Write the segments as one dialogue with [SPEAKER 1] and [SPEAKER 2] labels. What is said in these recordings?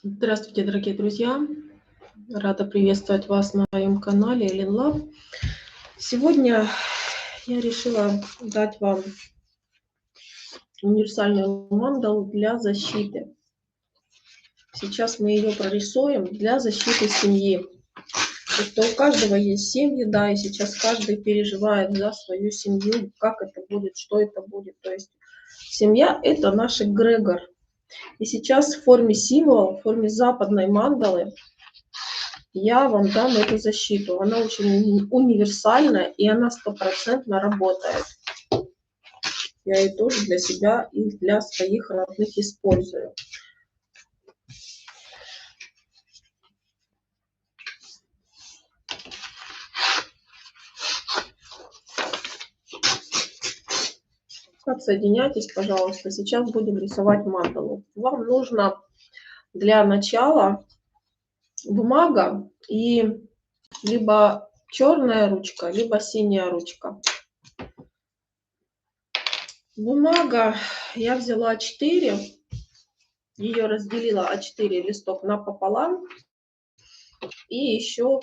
[SPEAKER 1] Здравствуйте, дорогие друзья! Рада приветствовать вас на моем канале Элен Лав. Сегодня я решила дать вам универсальную мандалу для защиты. Сейчас мы ее прорисуем для защиты семьи. Что у каждого есть семьи, да, и сейчас каждый переживает за свою семью, как это будет, что это будет. То есть семья – это наш эгрегор. И сейчас в форме символа, в форме западной мандалы я вам дам эту защиту. Она очень универсальная, и она стопроцентно работает. Я ее тоже для себя и для своих родных использую. Отсоединяйтесь, пожалуйста. Сейчас будем рисовать мандалу. Вам нужно для начала бумага и либо черная ручка, либо синяя ручка. Бумага я взяла 4, ее разделила А4 листок напополам. И еще,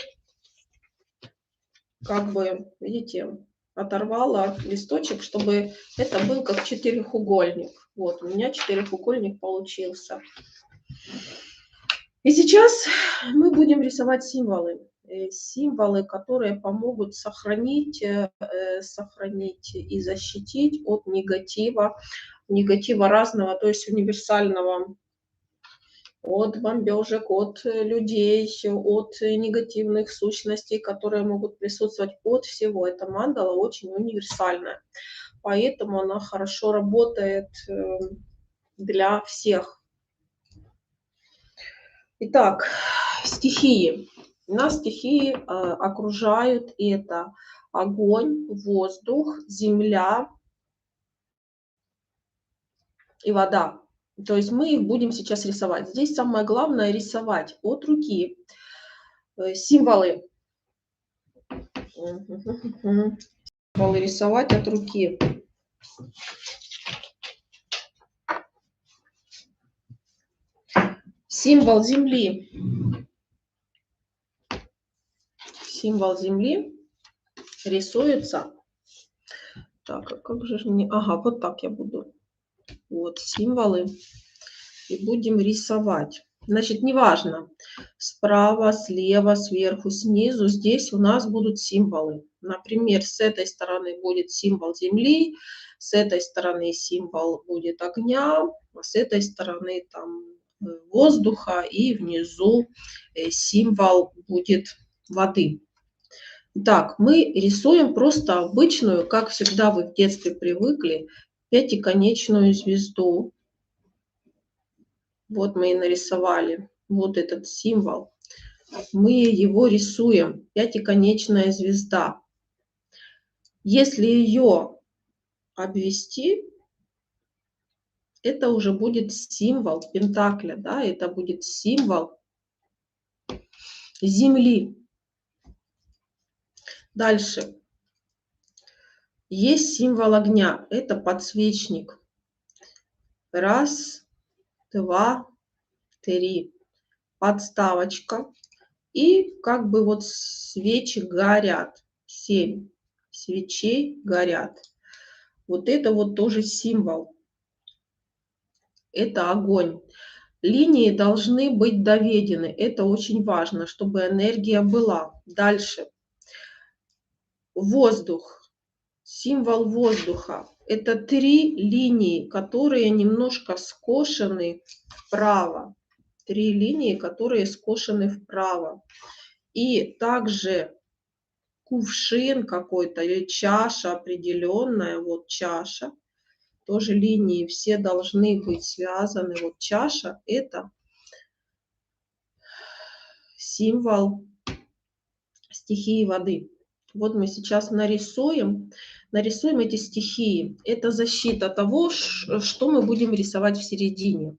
[SPEAKER 1] как бы, видите, оторвала листочек, чтобы это был как четырехугольник. Вот, у меня четырехугольник получился. И сейчас мы будем рисовать символы. Символы, которые помогут сохранить и защитить от негатива разного, то есть универсального, от бомбежек, от людей, от негативных сущностей, которые могут присутствовать, от всего. Эта мандала очень универсальная, поэтому она хорошо работает для всех. Итак, стихии. Нас стихии окружают: это огонь, воздух, земля и вода. То есть мы их будем сейчас рисовать. Здесь самое главное рисовать от руки символы. Символы рисовать от руки. Символ земли. Символ земли рисуется. Так, а как же мне... Ага, вот так я буду. Вот символы. И будем рисовать. Значит, неважно, справа, слева, сверху, снизу, здесь у нас будут символы. Например, с этой стороны будет символ земли, с этой стороны символ будет огня, а с этой стороны там воздуха, и внизу символ будет воды. Так, мы рисуем просто обычную, как всегда вы в детстве привыкли, пятиконечную звезду. Вот мы и нарисовали вот этот символ. Мы его рисуем. Пятиконечная звезда. Если ее обвести, это уже будет символ пентакля, да, это будет символ земли. Дальше. Есть символ огня. Это подсвечник. Раз, два, три. Подставочка. И как бы вот свечи горят. 7 свечей горят. Вот это вот тоже символ. Это огонь. Линии должны быть доведены. Это очень важно, чтобы энергия была. Дальше. Воздух. Символ воздуха. Это 3 линии, которые немножко скошены вправо. 3 линии, которые скошены вправо. И также кувшин какой-то или чаша определенная. Вот чаша. Тоже линии все должны быть связаны. Вот чаша – это символ стихии воды. Вот мы сейчас нарисуем эти стихии. Это защита того, что мы будем рисовать в середине.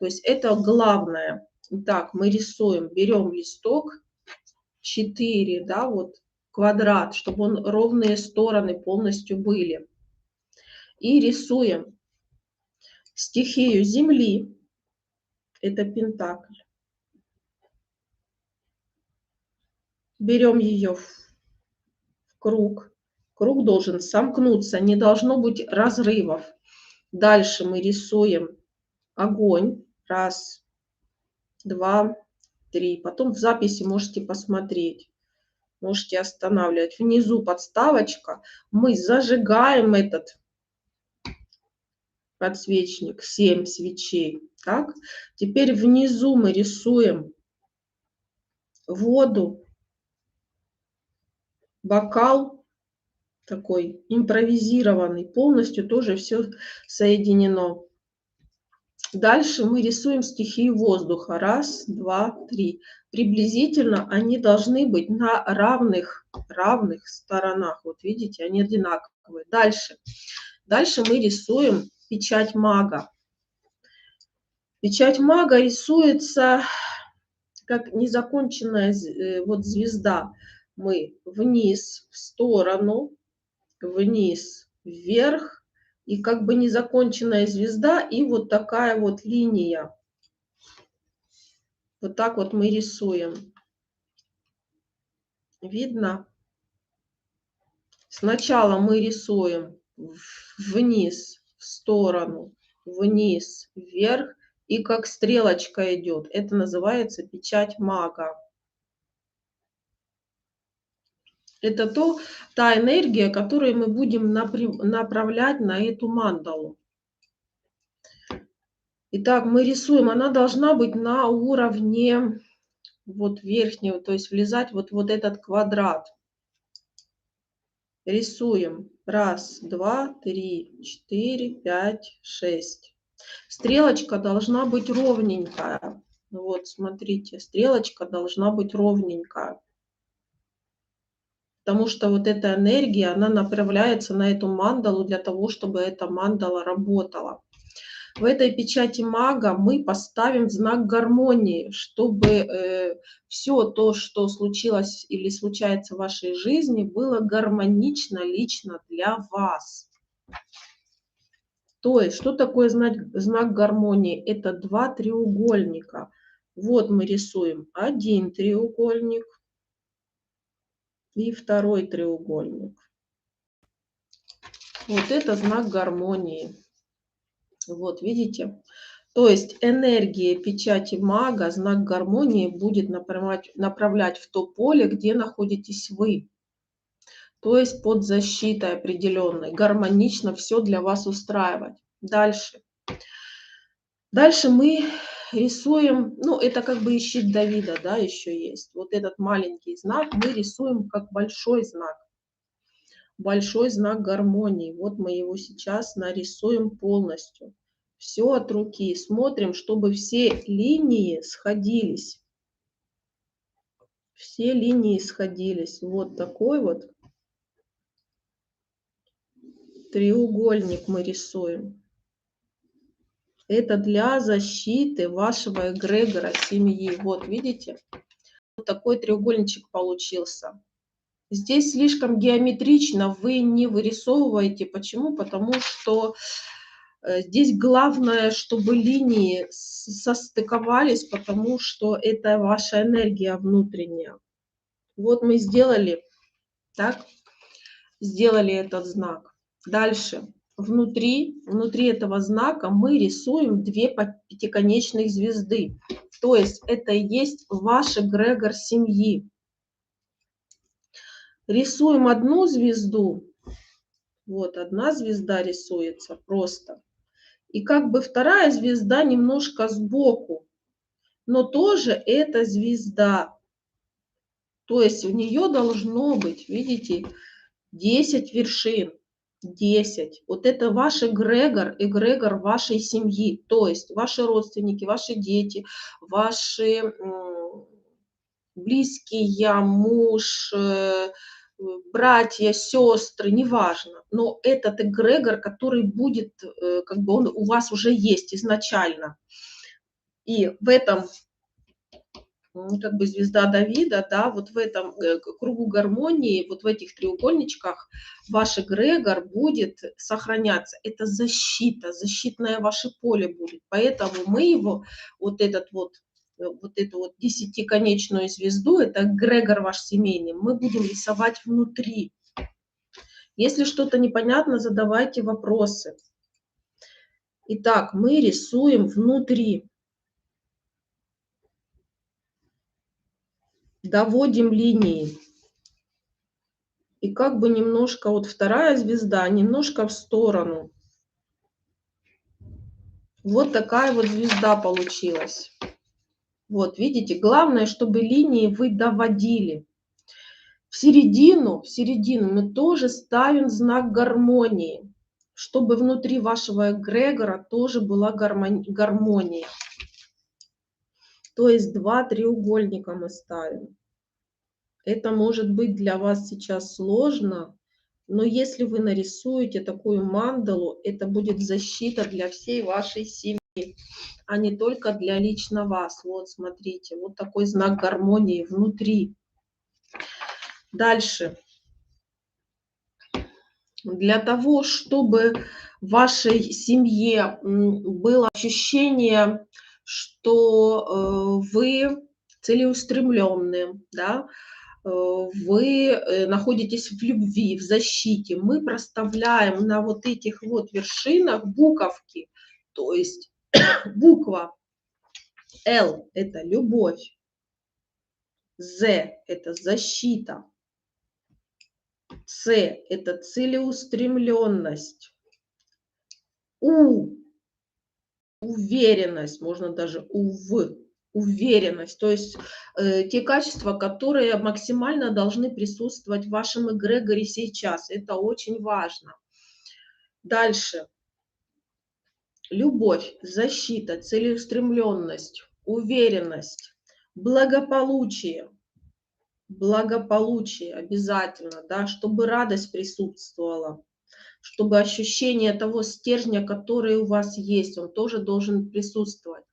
[SPEAKER 1] То есть это главное. Итак, мы рисуем, берем листок 4, да, вот квадрат, чтобы он ровные стороны полностью были. И рисуем стихию земли. Это пентакль. берем ее в круг. Круг должен сомкнуться, не должно быть разрывов. Дальше мы рисуем огонь. Раз, два, три. Потом в записи можете посмотреть. Можете останавливать. Внизу подставочка. Мы зажигаем этот подсвечник. 7 свечей. Так. Теперь внизу мы рисуем воду, бокал такой импровизированный. Полностью тоже все соединено. Дальше мы рисуем стихию воздуха. Раз, два, три. Приблизительно они должны быть на равных сторонах. Вот видите, они одинаковые. Дальше мы рисуем печать мага. Печать мага рисуется как незаконченная вот звезда. Мы вниз, в сторону, вниз, вверх. И как бы незаконченная звезда, и вот такая вот линия. Вот так вот мы рисуем. Видно? Сначала мы рисуем вниз, в сторону, вниз, вверх. И как стрелочка идет. Это называется печать мага. Это та энергия, которую мы будем направлять на эту мандалу. Итак, мы рисуем. Она должна быть на уровне вот верхнего, то есть влезать вот этот квадрат. Рисуем. Раз, два, три, 4, 5, 6. Стрелочка должна быть ровненькая. Вот, смотрите, стрелочка должна быть ровненькая. Потому что вот эта энергия, она направляется на эту мандалу для того, чтобы эта мандала работала. В этой печати мага мы поставим знак гармонии, чтобы все то, что случилось или случается в вашей жизни, было гармонично лично для вас. То есть, что такое знак гармонии? Это два треугольника. Вот мы рисуем один треугольник и второй треугольник. Вот это знак гармонии. Вот, видите? То есть энергия печати мага, знак гармонии будет направлять в то поле, где находитесь вы. То есть под защитой определенной, гармонично все для вас устраивать. Дальше. Дальше мы рисуем, ну это как бы и щит Давида, да, еще есть. Вот этот маленький знак мы рисуем как большой знак. Большой знак гармонии. Вот мы его сейчас нарисуем полностью. Все от руки. Смотрим, чтобы все линии сходились. Все линии сходились. Вот такой вот треугольник мы рисуем. Это для защиты вашего эгрегора семьи. Вот видите? Вот такой треугольничек получился. Здесь слишком геометрично вы не вырисовываете. Почему? Потому что здесь главное, чтобы линии состыковались, потому что это ваша энергия внутренняя. Вот мы сделали, так, сделали этот знак. Дальше. Внутри этого знака мы рисуем две пятиконечных звезды. То есть это и есть ваш эгрегор семьи. Рисуем одну звезду. Вот одна звезда рисуется просто. И как бы вторая звезда немножко сбоку. Но тоже это звезда. То есть у нее должно быть, видите, 10 вершин. 10. Вот это ваш эгрегор вашей семьи. То есть ваши родственники, ваши дети, ваши близкие, муж, братья, сестры, неважно. Но этот эгрегор, который будет, как бы он у вас уже есть изначально. И в этом как бы звезда Давида, да, вот в этом кругу гармонии, вот в этих треугольничках ваш эгрегор будет сохраняться. Это защита, защитное ваше поле будет. Поэтому мы его, вот этот вот вот эту вот 10-конечную звезду, это эгрегор ваш семейный, мы будем рисовать внутри. Если что-то непонятно, задавайте вопросы. Итак, мы рисуем внутри. Доводим линии. И как бы немножко, вот вторая звезда, немножко в сторону. Вот такая вот звезда получилась. Вот, видите, главное, чтобы линии вы доводили. В середину мы тоже ставим знак гармонии, чтобы внутри вашего эгрегора тоже была гармония. То есть 2 треугольника мы ставим. Это может быть для вас сейчас сложно, но если вы нарисуете такую мандалу, это будет защита для всей вашей семьи, а не только для лично вас. Вот смотрите, вот такой знак гармонии внутри. Дальше. Для того, чтобы в вашей семье было ощущение, что вы целеустремленные, да, вы находитесь в любви, в защите, мы проставляем на вот этих вот вершинах буковки, то есть буква Л – это любовь, З – это защита, Ц – это целеустремленность, У – уверенность, можно даже уверенность, то есть те качества, которые максимально должны присутствовать в вашем эгрегоре сейчас. Это очень важно. Дальше. Любовь, защита, целеустремленность, уверенность, благополучие. Благополучие обязательно, да, чтобы радость присутствовала, чтобы ощущение того стержня, который у вас есть, он тоже должен присутствовать.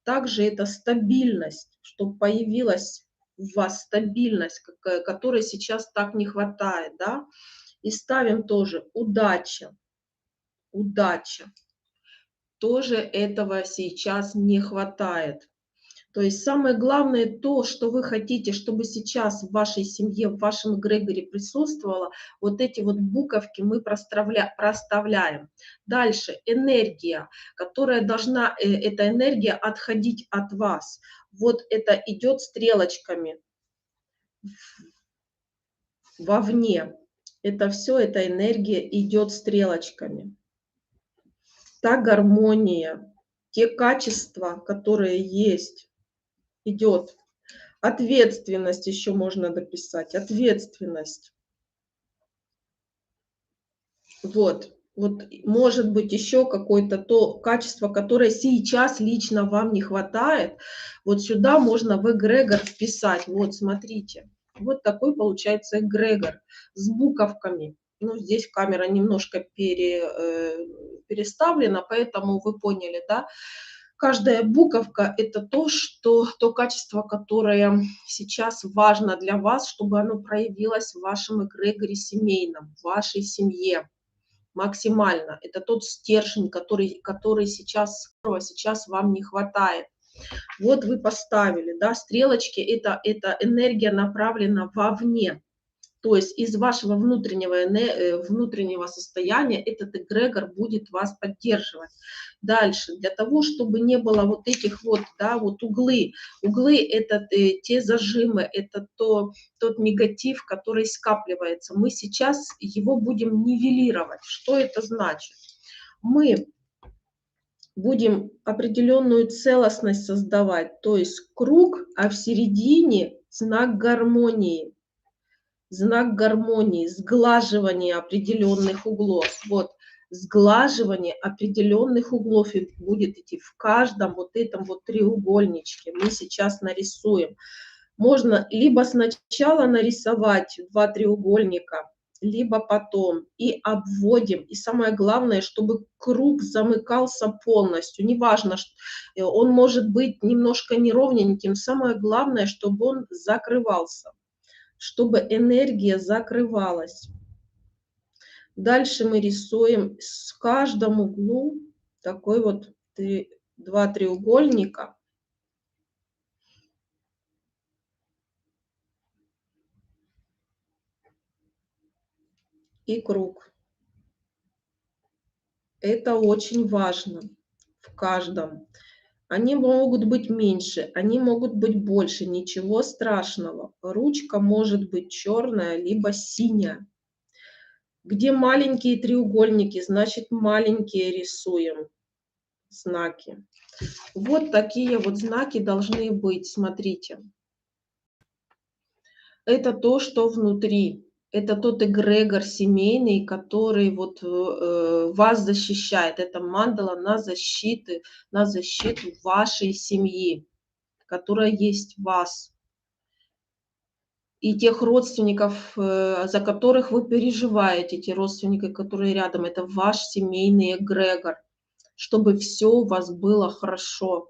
[SPEAKER 1] Также это стабильность, чтобы появилась у вас стабильность, которой сейчас так не хватает, да. И ставим тоже удача, удача. Тоже этого сейчас не хватает. То есть самое главное то, что вы хотите, чтобы сейчас в вашей семье, в вашем эгрегоре присутствовало, вот эти вот буковки мы проставляем. Дальше энергия, которая должна, эта энергия отходить от вас. Вот это идет стрелочками вовне. Это все, эта энергия идет стрелочками. Та гармония, те качества, которые есть, идет. Ответственность еще можно дописать. Ответственность. Вот. Вот может быть еще какое-то то качество, которое сейчас лично вам не хватает. Вот сюда можно в эгрегор вписать. Вот смотрите. Вот такой получается эгрегор с буковками. Ну, здесь камера немножко переставлена, поэтому вы поняли, да? Каждая буковка – это то качество, которое сейчас важно для вас, чтобы оно проявилось в вашем эгрегоре семейном, в вашей семье максимально. Это тот стержень, которого сейчас вам не хватает. Вот вы поставили, да, стрелочки – это энергия направлена вовне. То есть из вашего внутреннего состояния этот эгрегор будет вас поддерживать. Дальше, для того, чтобы не было вот этих вот, да, вот углы. Углы – это те зажимы, это тот негатив, который скапливается. Мы сейчас его будем нивелировать. Что это значит? Мы будем определенную целостность создавать, то есть круг, а в середине знак гармонии. Знак гармонии, сглаживание определенных углов. Вот, сглаживание определенных углов и будет идти в каждом вот этом вот треугольничке. Мы сейчас нарисуем. Можно либо сначала нарисовать 2 треугольника, либо потом. И обводим. И самое главное, чтобы круг замыкался полностью. Неважно, он может быть немножко неровненьким. Самое главное, чтобы он закрывался, чтобы энергия закрывалась. Дальше мы рисуем с каждом углу такой вот 2 треугольника. и круг. Это очень важно в каждом. Они могут быть меньше, они могут быть больше, ничего страшного. Ручка может быть черная, либо синяя. Где маленькие треугольники, значит маленькие рисуем знаки. Вот такие вот знаки должны быть, смотрите. Это то, что внутри. Это тот эгрегор семейный, который вот вас защищает. Это мандала на защиту вашей семьи, которая есть в вас. И тех родственников, за которых вы переживаете, те родственники, которые рядом, это ваш семейный эгрегор, чтобы все у вас было хорошо,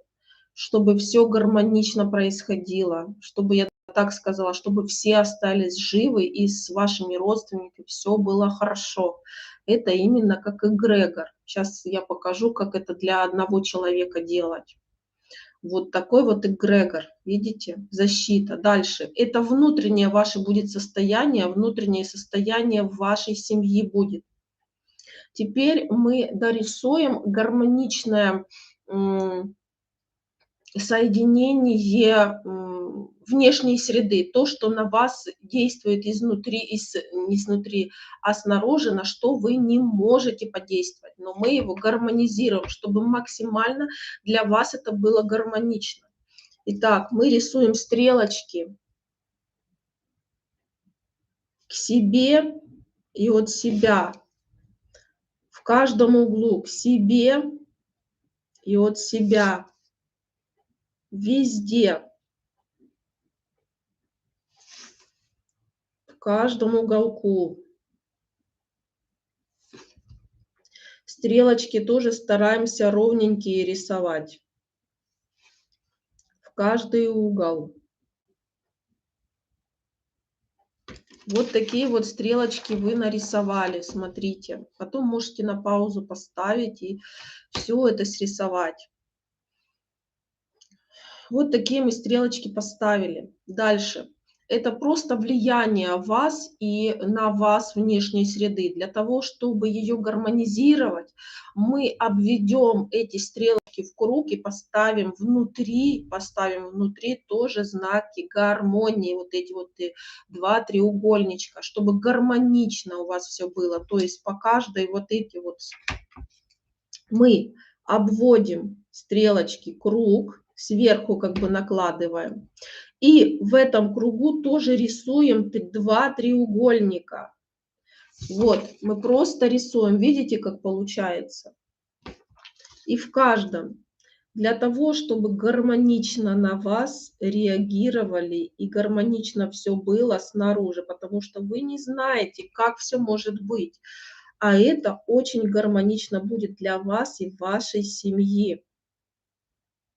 [SPEAKER 1] чтобы все гармонично происходило, чтобы, я так сказала, чтобы все остались живы и с вашими родственниками все было хорошо. Это именно как эгрегор. Сейчас я покажу, как это для одного человека делать. Вот такой вот эгрегор, видите, защита. Дальше, это внутреннее ваше будет состояние, внутреннее состояние вашей семьи будет. Теперь мы дорисуем гармоничное соединение внешней среды, то, что на вас действует изнутри, не снутри, а снаружи, на что вы не можете подействовать. Но мы его гармонизируем, чтобы максимально для вас это было гармонично. Итак, мы рисуем стрелочки к себе и от себя. В каждом углу к себе и от себя. Везде. В каждом уголку. Стрелочки тоже стараемся ровненькие рисовать. В каждый угол. Вот такие вот стрелочки вы нарисовали, смотрите. Потом можете на паузу поставить и все это срисовать. Вот такие мы стрелочки поставили. Дальше. Это просто влияние вас и на вас внешней среды. Для того, чтобы ее гармонизировать, мы обведем эти стрелочки в круг и поставим внутри тоже знаки гармонии. Вот эти вот два треугольничка, чтобы гармонично у вас все было. То есть по каждой вот эти вот мы обводим стрелочки круг, сверху как бы накладываем. И в этом кругу тоже рисуем два треугольника. Вот, мы просто рисуем, видите, как получается. И в каждом, для того, чтобы гармонично на вас реагировали и гармонично все было снаружи, потому что вы не знаете, как все может быть. А это очень гармонично будет для вас и вашей семьи,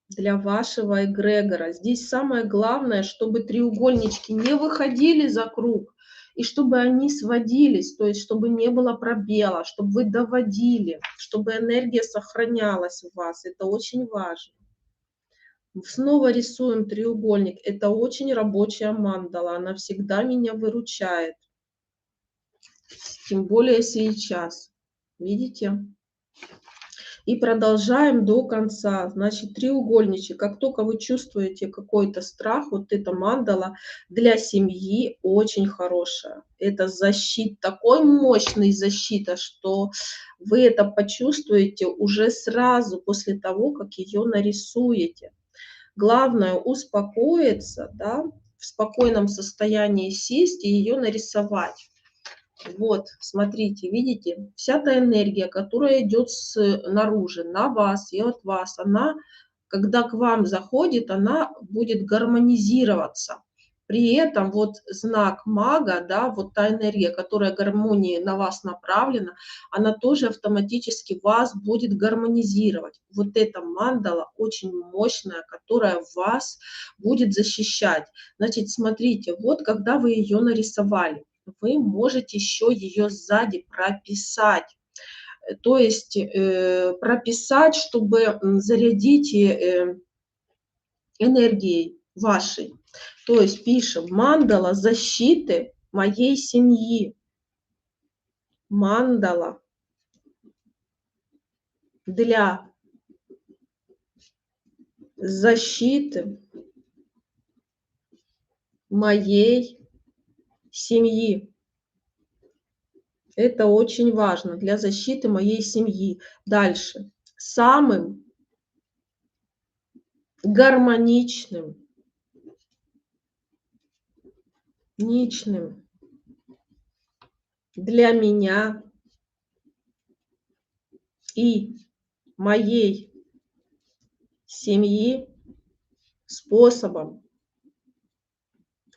[SPEAKER 1] для вашего эгрегора. Здесь самое главное, чтобы треугольнички не выходили за круг, и чтобы они сводились, то есть чтобы не было пробела, чтобы вы доводили, чтобы энергия сохранялась у вас. Это очень важно. Снова рисуем треугольник. Это очень рабочая мандала, она всегда меня выручает. Тем более сейчас. Видите? И продолжаем до конца. Значит, треугольничек. Как только вы чувствуете какой-то страх, вот эта мандала для семьи очень хорошая. Это защита, такой мощный защита, что вы это почувствуете уже сразу после того, как ее нарисуете. Главное успокоиться, да, в спокойном состоянии сесть и ее нарисовать. Вот, смотрите, видите, вся та энергия, которая идет снаружи, на вас и от вас, она, когда к вам заходит, она будет гармонизироваться. При этом вот знак мага, да, вот та энергия, которая гармонии на вас направлена, она тоже автоматически вас будет гармонизировать. Вот эта мандала очень мощная, которая вас будет защищать. Значит, смотрите, вот когда вы ее нарисовали, вы можете еще ее сзади прописать. То есть прописать, чтобы зарядить энергией вашей. То есть пишем: мандала защиты моей семьи. мандала для защиты моей семьи. Это очень важно для защиты моей семьи. Дальше. Самым гармоничным, ничным для меня и моей семьи способом.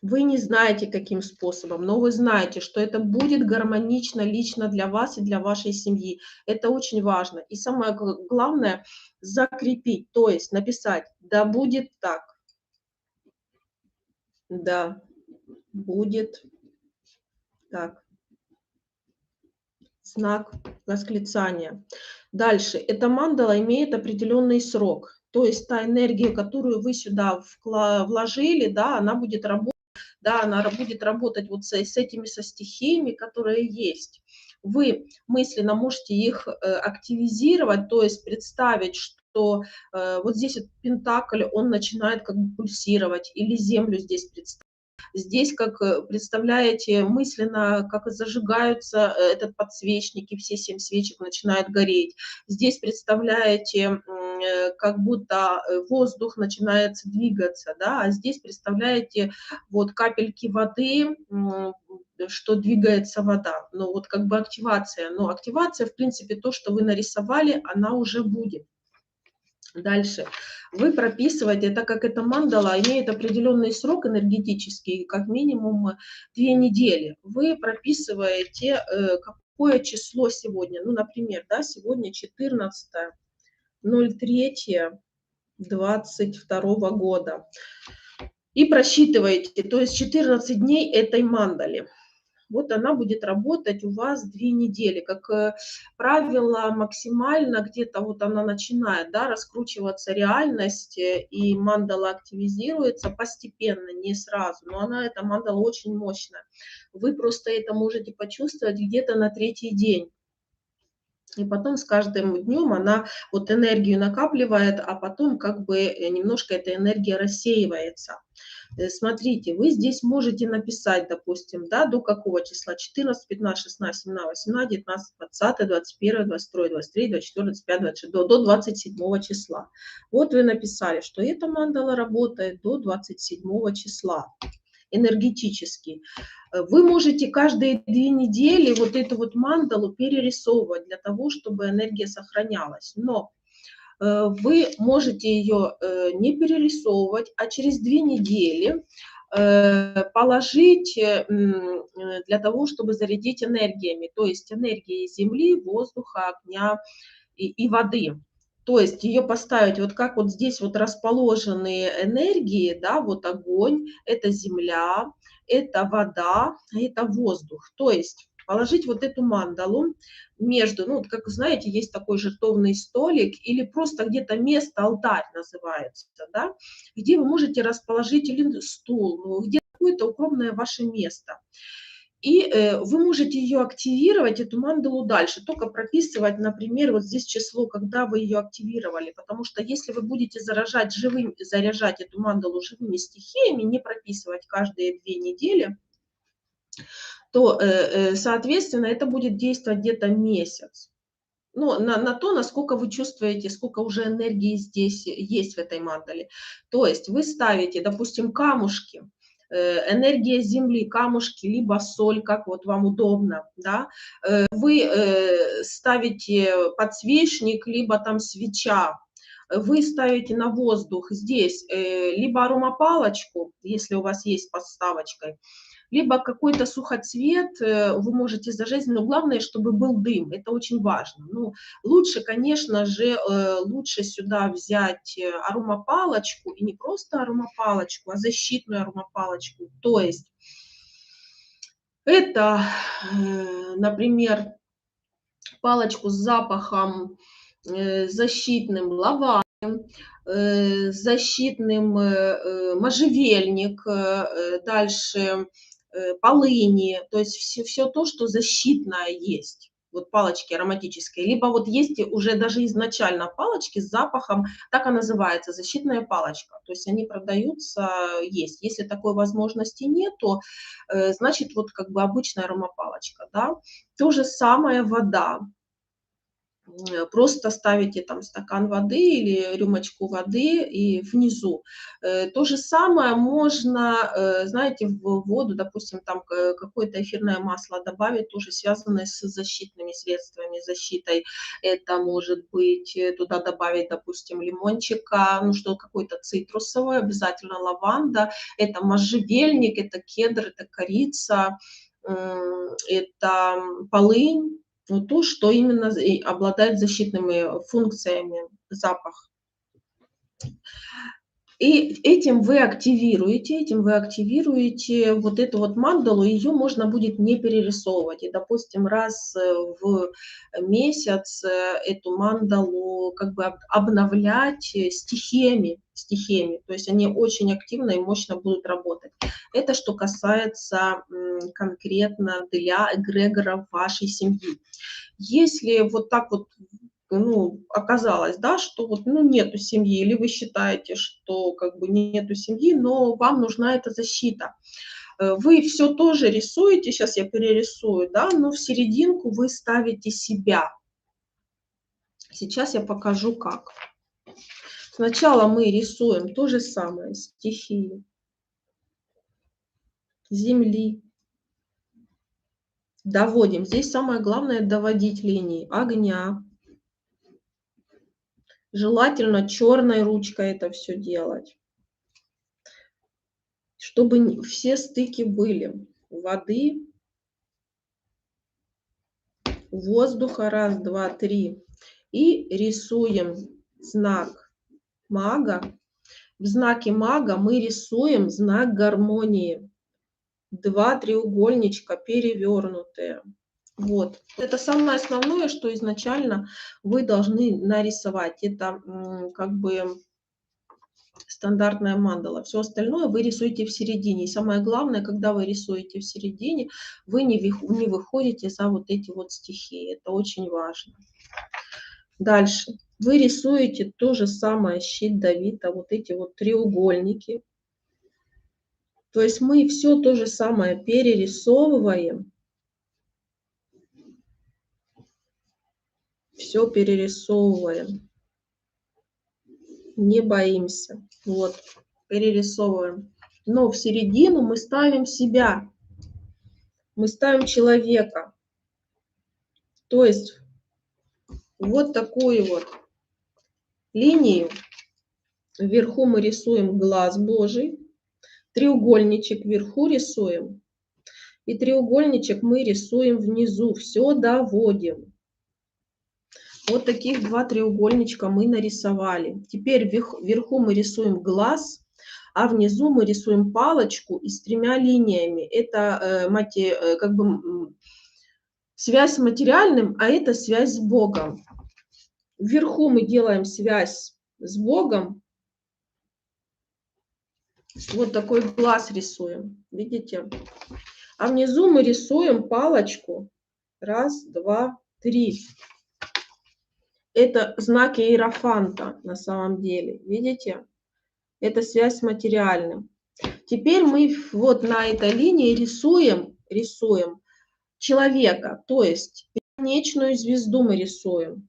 [SPEAKER 1] Вы не знаете, каким способом, но вы знаете, что это будет гармонично лично для вас и для вашей семьи. Это очень важно. И самое главное — закрепить, то есть написать: «Да будет так, да будет так». Знак восклицания. Дальше. Эта мандала имеет определенный срок. То есть та энергия, которую вы сюда вложили, да, она будет работать. Да, она будет работать вот с этими со стихиями, которые есть. Вы мысленно можете их активизировать, то есть представить, что вот здесь вот пентакль, он начинает как бы пульсировать, или землю здесь представить. Здесь, как представляете, мысленно, как зажигаются этот подсвечник, и все 7 свечек начинают гореть. Здесь представляете, как будто воздух начинает двигаться, да, а здесь представляете вот капельки воды, что двигается вода. Ну вот как бы активация. Но активация, в принципе, то, что вы нарисовали, она уже будет. Дальше. Вы прописываете, так как эта мандала имеет определенный срок энергетический, как минимум 2 недели. Вы прописываете, какое число сегодня. Ну, например, да, сегодня 14.03.22 года. И просчитываете, то есть 14 дней этой мандали. Вот она будет работать у вас 2 недели. Как правило, максимально где-то вот она начинает, да, раскручиваться реальность, и мандала активизируется постепенно, не сразу. Но она, эта мандала очень мощная. Вы просто это можете почувствовать где-то на 3-й день. И потом с каждым днем она вот энергию накапливает, а потом как бы немножко эта энергия рассеивается. Смотрите, вы здесь можете написать, допустим, да, до какого числа: 14, 15, 16, 17, 18, 19, 20, 21, 22, 23, 24, 25, 26, до 27 числа. Вот вы написали, что эта мандала работает до 27 числа энергетически. Вы можете каждые 2 недели вот эту вот мандалу перерисовывать для того, чтобы энергия сохранялась. Но вы можете ее не перерисовывать, а через 2 недели положить для того, чтобы зарядить энергиями, то есть энергией земли, воздуха, огня и воды. То есть ее поставить, вот как вот здесь вот расположены энергии, да, вот огонь, это земля, это вода, это воздух. То есть положить вот эту мандалу между, ну, вот как знаете, есть такой жертвенный столик или просто где-то место, алтарь называется, да, где вы можете расположить или стул, ну, где какое-то укромное ваше место. И вы можете ее активировать, эту мандалу, дальше, только прописывать, например, вот здесь число, когда вы ее активировали, потому что если вы будете заряжать эту мандалу живыми стихиями, не прописывать каждые 2 недели, то, соответственно, это будет действовать где-то месяц. Ну, на то, насколько вы чувствуете, сколько уже энергии здесь есть в этой мандале. То есть вы ставите, допустим, камушки, энергия земли, камушки, либо соль, как вот вам удобно, да. Вы ставите подсвечник, либо там свеча. Вы ставите на воздух здесь либо аромапалочку, если у вас есть подставочкой, либо какой-то сухоцвет вы можете зажечь, но главное, чтобы был дым, это очень важно. Ну, лучше, конечно же, лучше сюда взять аромапалочку, и не просто аромапалочку, а защитную аромапалочку. То есть это, например, палочку с запахом защитным лаванды, защитным можжевельник, дальше полыни, то есть все то, что защитное есть. Вот палочки ароматические. Либо вот есть уже даже изначально палочки с запахом, так и называется, защитная палочка. То есть они продаются, есть. Если такой возможности нет, то значит вот как бы обычная аромапалочка. Да? То же самое вода. Просто ставите там стакан воды или рюмочку воды и внизу. То же самое можно, знаете, в воду, допустим, там какое-то эфирное масло добавить, тоже связанное с защитными средствами, защитой. Это может быть туда добавить, допустим, лимончика, ну что, какой-то цитрусовый, обязательно лаванда, это можжевельник, это кедр, это корица, это полынь. Ну, то, что именно обладает защитными функциями, запах. И этим вы активируете вот эту вот мандалу, ее можно будет не перерисовывать. И, допустим, раз в месяц эту мандалу как бы обновлять стихиями. То есть они очень активно и мощно будут работать. Это что касается конкретно для эгрегора вашей семьи. Если вот так вот, ну, оказалось, да, что вот, ну, нету семьи, или вы считаете, что как бы нету семьи, но вам нужна эта защита, вы все тоже рисуете, сейчас я перерисую, да, но в серединку вы ставите себя. Сейчас я покажу, как. Сначала мы рисуем то же самое, стихии земли. Доводим. Здесь самое главное доводить линии огня. Желательно черной ручкой это все делать, чтобы все стыки были. Воды, воздуха, раз, два, три. И рисуем знак мага. В знаке мага мы рисуем знак гармонии. 2 треугольничка перевернутые. Вот. Это самое основное, что изначально вы должны нарисовать. Это как бы стандартная мандала. Все остальное вы рисуете в середине. И самое главное, когда вы рисуете в середине, вы не выходите за вот эти вот стихии. Это очень важно. Дальше. Вы рисуете то же самое, щит Давида, вот эти вот треугольники. То есть мы все то же самое перерисовываем. Все перерисовываем. Не боимся. Вот, перерисовываем. Но в середину мы ставим себя. Мы ставим человека. То есть вот такую вот линию. Вверху мы рисуем глаз Божий. Треугольничек вверху рисуем. И треугольничек мы рисуем внизу. Все доводим. Вот таких 2 треугольничка мы нарисовали. Теперь вверху мы рисуем глаз, а внизу мы рисуем палочку и с 3 линиями. Это как бы связь с материальным, а это связь с Богом. Вверху мы делаем связь с Богом. Вот такой глаз рисуем, видите? А внизу мы рисуем палочку. Раз, два, три. Это знаки иерофанта на самом деле, видите? Это связь с материальным. Теперь мы вот на этой линии рисуем человека, то есть пятиконечную звезду мы рисуем.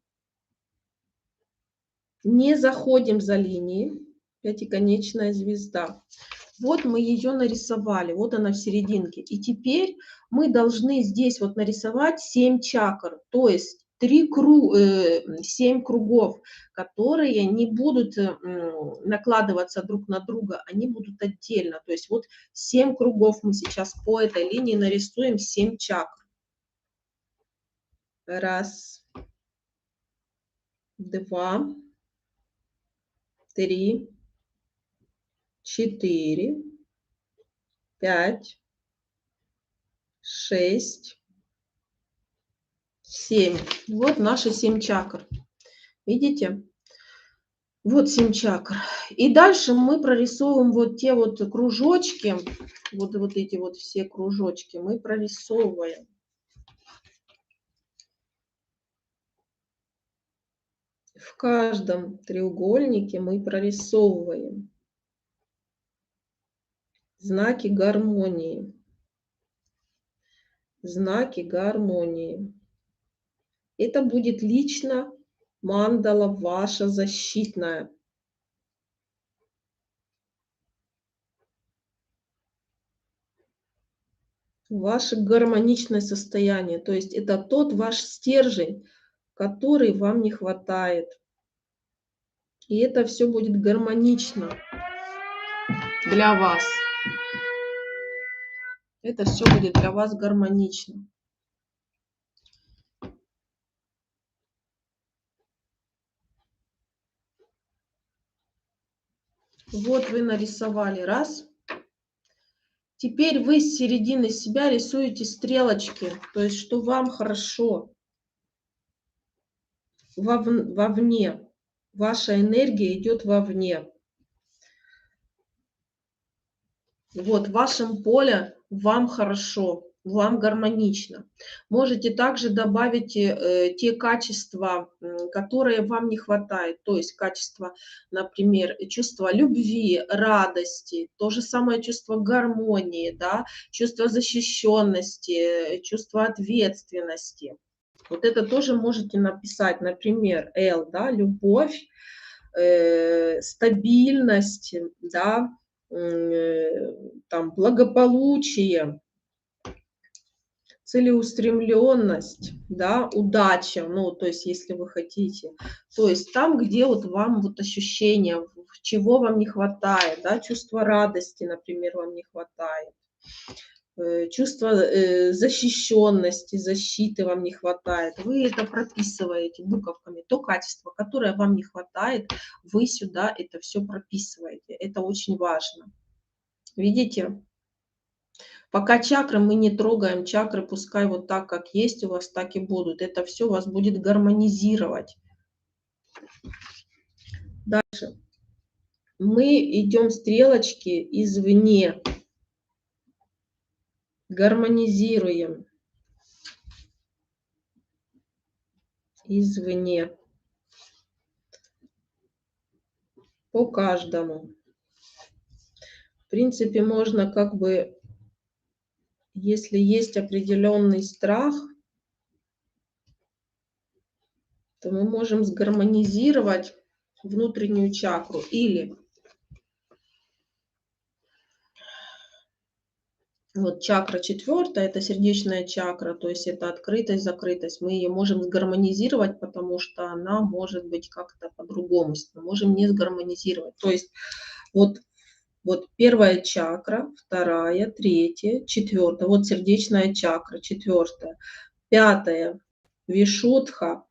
[SPEAKER 1] Не заходим за линии, пятиконечная звезда. Вот мы ее нарисовали, вот она в серединке. И теперь мы должны здесь вот нарисовать 7 чакр, то есть 7 кругов, которые не будут накладываться друг на друга, они будут отдельно. То есть вот 7 кругов мы сейчас по этой линии нарисуем, 7 чакр. Раз, два, три, 4, 5, 6, 7. Вот наши 7 чакр. Видите? Вот 7 чакр. И дальше мы прорисовываем вот те вот кружочки. вот эти вот все кружочки мы прорисовываем. В каждом треугольнике мы прорисовываем знаки гармонии. Знаки гармонии. Это будет лично мандала ваша защитная. Ваше гармоничное состояние. То есть это тот ваш стержень, который вам не хватает. И это все будет гармонично для вас. Это все будет для вас гармонично. Вот вы нарисовали раз. Теперь вы с середины себя рисуете стрелочки, то есть что вам хорошо вовне. Ваша энергия идет вовне. Вот в вашем поле вам хорошо, вам гармонично. Можете также добавить те качества, которые вам не хватает. То есть качество, например, чувство любви, радости, то же самое чувство гармонии, да, чувство защищенности, чувство ответственности. Вот это тоже можете написать, например, L, да, любовь, стабильность, да, там, благополучие, целеустремленность, да, удача, ну, то есть, если вы хотите, то есть там, где вот вам вот ощущение, чего вам не хватает, да, чувство радости, например, вам не хватает, чувство защищенности, защиты вам не хватает, вы это прописываете буковками, то качество, которое вам не хватает, вы сюда это все прописываете, это очень важно. Видите? Пока чакры мы не трогаем, чакры пускай вот так, как есть у вас, так и будут. Это все вас будет гармонизировать. Дальше. Мы идем стрелочки извне. Гармонизируем. Извне. По каждому. В принципе, можно как бы, если есть определенный страх, то мы можем сгармонизировать внутреннюю чакру. Или вот чакра 4, это сердечная чакра, то есть это открытость, закрытость. Мы ее можем сгармонизировать, потому что она может быть как-то по-другому. Мы можем не сгармонизировать. То есть вот первая чакра, вторая, третья, четвертая. Вот сердечная чакра, четвертая. Пятая, вишудха,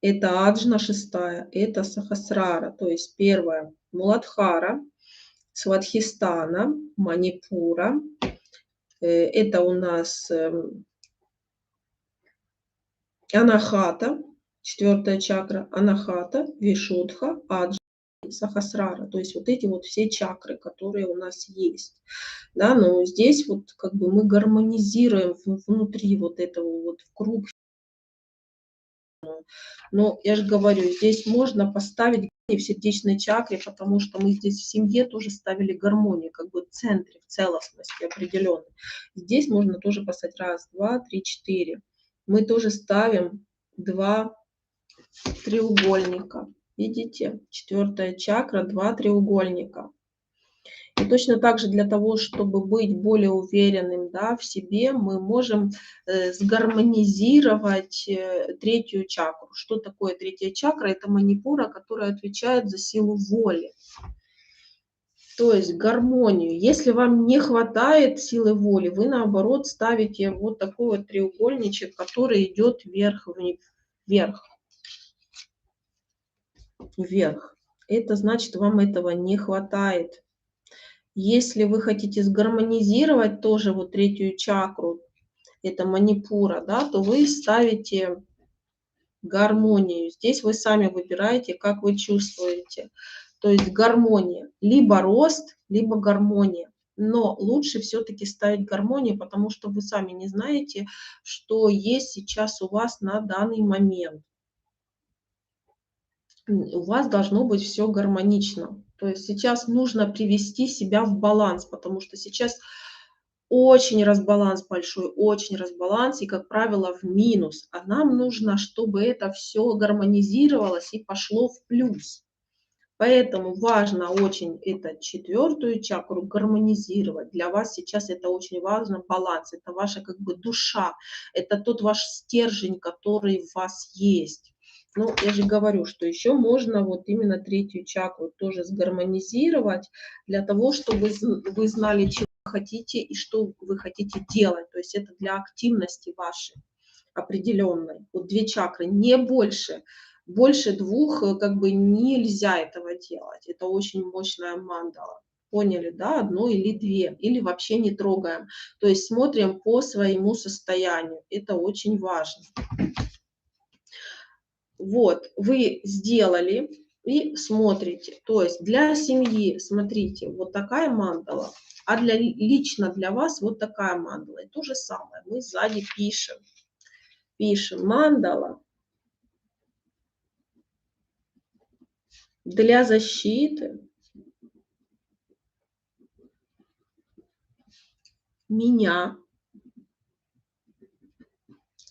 [SPEAKER 1] это аджна, шестая, это сахасрара. То есть первая, муладхара, свадхистана, манипура. Это у нас анахата, четвертая чакра, анахата, вишудха, аджна, сахасрара. То есть вот эти вот все чакры, которые у нас есть. Да, но здесь вот как бы мы гармонизируем внутри вот этого вот в круг. Но я же говорю, здесь можно поставить в сердечной чакре, потому что мы здесь в семье тоже ставили гармонию, как бы в центре, в целостности определенной. Здесь можно тоже поставить 1, 2, 3, 4. Мы тоже ставим 2 треугольника. Видите? 4-я чакра, 2 треугольника. И точно так же для того, чтобы быть более уверенным, да, в себе, мы можем сгармонизировать 3-ю чакру. Что такое 3-я чакра? Это манипура, которая отвечает за силу воли. То есть гармонию. Если вам не хватает силы воли, вы наоборот ставите вот такой вот треугольничек, который идет вверх, вверх, вверх. Это значит, вам этого не хватает. Если вы хотите сгармонизировать тоже вот 3-ю чакру, это манипура, да, то вы ставите гармонию. Здесь вы сами выбираете, как вы чувствуете. То есть гармония. Либо рост, либо гармония. но лучше все-таки ставить гармонию, потому что вы сами не знаете, что есть сейчас у вас на данный момент. У вас должно быть все гармонично. То есть сейчас нужно привести себя в баланс, потому что сейчас очень разбаланс большой, очень разбаланс, и, как правило, в минус. А нам нужно, чтобы это все гармонизировалось и пошло в плюс. Поэтому важно очень это 4-ю чакру гармонизировать. Для вас сейчас это очень важно, баланс. Это ваша как бы душа, это тот ваш стержень, который в вас есть. Ну, я же говорю, что еще можно вот именно 3-ю чакру тоже сгармонизировать для того, чтобы вы знали, чего вы хотите и что вы хотите делать. То есть это для активности вашей определенной. Вот 2 чакры, не больше. Больше 2 как бы нельзя этого делать. Это очень мощная мандала. Поняли, да? 1 или 2. Или вообще не трогаем. То есть смотрим по своему состоянию. Это очень важно. Вот, вы сделали и смотрите. То есть для семьи, смотрите, вот такая мандала. А лично для вас вот такая мандала. И то же самое. Мы сзади пишем. Пишем мандала для защиты меня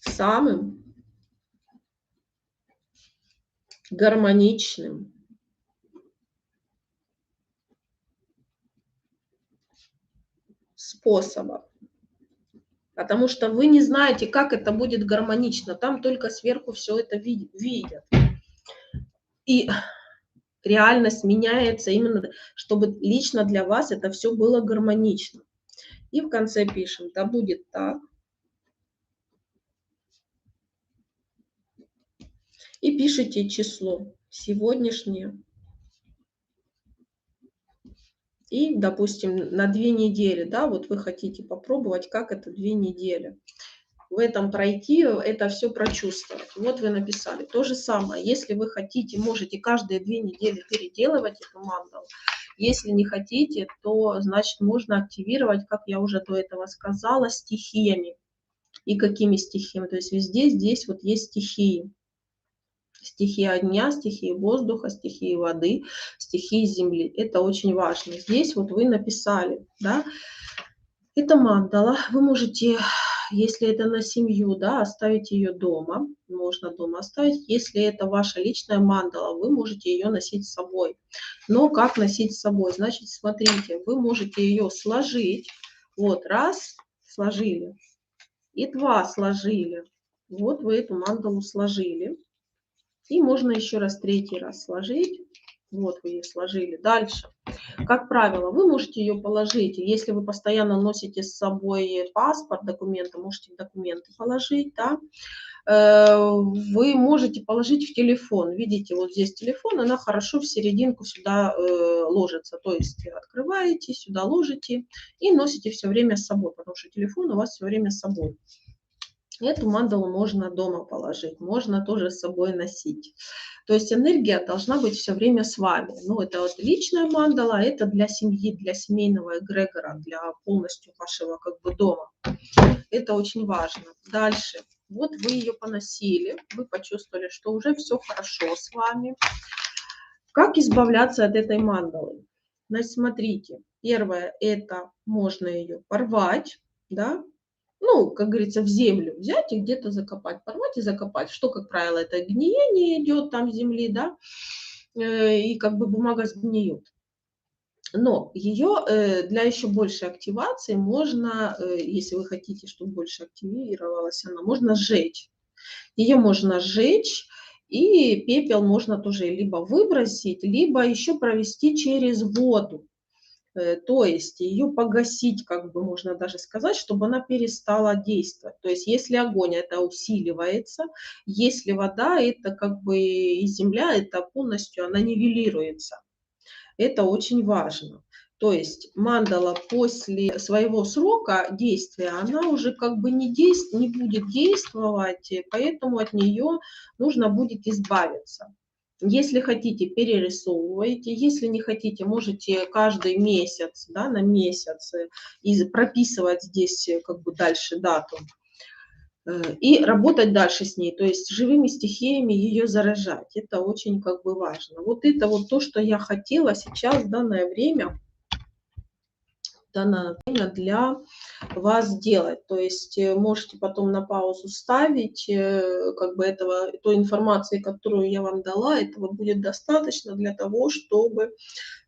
[SPEAKER 1] самым гармоничным способом. Потому что вы не знаете, как это будет гармонично. Там только сверху все это видят. И реальность меняется именно, чтобы лично для вас это все было гармонично. И в конце пишем, да будет так. И пишите число сегодняшнее. И, допустим, на 2 недели, да, вот вы хотите попробовать, как это 2 недели. В этом пройти, это все прочувствовать. Вот вы написали. То же самое, если вы хотите, можете каждые 2 недели переделывать эту мандалу. Если не хотите, то, значит, можно активировать, как я уже до этого сказала, стихиями. И какими стихиями? То есть везде здесь вот есть стихии. Стихия огня, стихии воздуха, стихии воды, стихии земли. Это очень важно. Здесь вот вы написали, да, это мандала. Вы можете, если это на семью, да, оставить ее дома. Можно дома оставить. Если это ваша личная мандала, вы можете ее носить с собой. Но как носить с собой? Значит, смотрите, вы можете ее сложить. Вот, раз, сложили. И 2 сложили. Вот вы эту мандалу сложили. И можно еще раз 3-й раз сложить. Вот вы ее сложили. Дальше. Как правило, вы можете ее положить, если вы постоянно носите с собой паспорт, документы, можете документы положить, да. Вы можете положить в телефон. Видите, вот здесь телефон, она хорошо в серединку сюда ложится. То есть открываете, сюда ложите и носите все время с собой, потому что телефон у вас все время с собой. Эту мандалу можно дома положить, можно тоже с собой носить. То есть энергия должна быть все время с вами. Ну, это вот личная мандала, это для семьи, для семейного эгрегора, для полностью вашего как бы дома. Это очень важно. Дальше. Вот вы ее поносили, вы почувствовали, что уже все хорошо с вами. Как избавляться от этой мандалы? Значит, смотрите. Первое, это можно ее порвать, да, ну, как говорится, в землю взять и где-то закопать, порвать и закопать. Что, как правило, это гниение идет там земли, да, и как бы бумага сгниет. Но ее для еще большей активации можно, если вы хотите, чтобы больше активировалась она, можно сжечь. Ее можно сжечь, и пепел можно тоже либо выбросить, либо еще провести через воду. То есть ее погасить, как бы можно даже сказать, чтобы она перестала действовать. То есть если огонь, это усиливается, если вода, это как бы и земля, это полностью она нивелируется. Это очень важно. То есть мандала после своего срока действия, она уже как бы не будет действовать, поэтому от нее нужно будет избавиться. Если хотите, перерисовываете. Если не хотите, можете каждый месяц, да, на месяц и прописывать здесь как бы дальше дату. И работать дальше с ней, то есть живыми стихиями ее заражать. Это очень как бы важно. Вот это вот то, что я хотела сейчас в данное время для вас сделать. То есть можете потом на паузу ставить, как бы той информации, которую я вам дала, этого будет достаточно для того, чтобы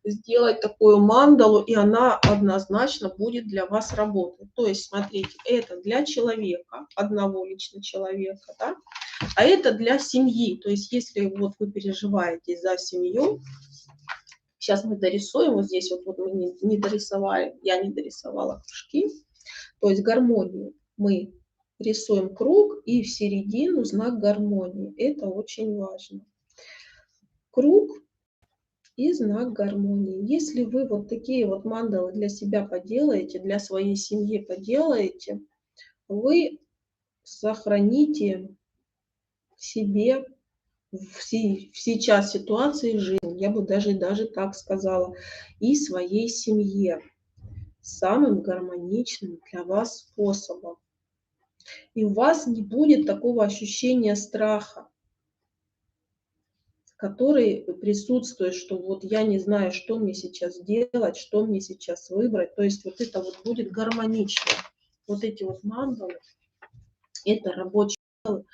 [SPEAKER 1] сделать такую мандалу, и она однозначно будет для вас работать. То есть, смотрите, это для человека, одного лично человека, да, а это для семьи. То есть, если вот вы переживаете за семью, сейчас мы дорисуем, вот здесь вот мы не дорисовали, я не дорисовала кружки, то есть гармонию. Мы рисуем круг и в середину знак гармонии. Это очень важно. Круг и знак гармонии. Если вы вот такие вот мандалы для себя поделаете, для своей семьи поделаете, вы сохраните себе сейчас ситуации жизни, я бы даже так сказала, и своей семье самым гармоничным для вас способом. И у вас не будет такого ощущения страха, который присутствует, что вот я не знаю, что мне сейчас делать, что мне сейчас выбрать. То есть вот это вот будет гармонично. Вот эти вот мандалы, это рабочие мандалы,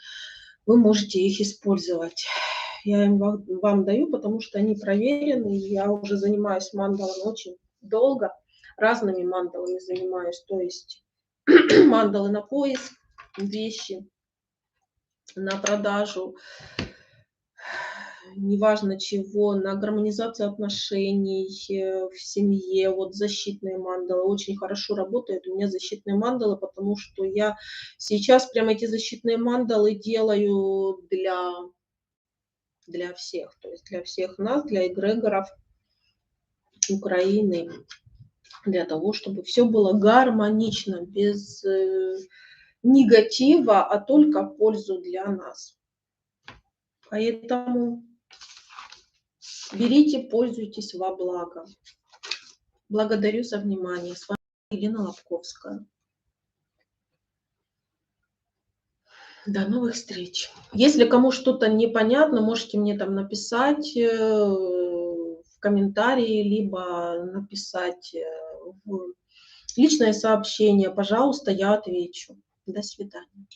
[SPEAKER 1] вы можете их использовать. Я вам даю, потому что они проверены. Я уже занимаюсь мандалами очень долго, разными мандалами занимаюсь. То есть мандалы на поиск, вещи на продажу, неважно чего, на гармонизацию отношений в семье, вот защитные мандалы очень хорошо работают. У меня защитные мандалы, потому что я сейчас прям эти защитные мандалы делаю для всех, то есть для всех нас, для эгрегоров Украины, для того, чтобы все было гармонично, без негатива, а только в пользу для нас. Поэтому берите, пользуйтесь во благо. Благодарю за внимание. С вами Елена Лобковская. До новых встреч. Если кому что-то непонятно, можете мне там написать в комментарии, либо написать в личное сообщение. Пожалуйста, я отвечу. До свидания.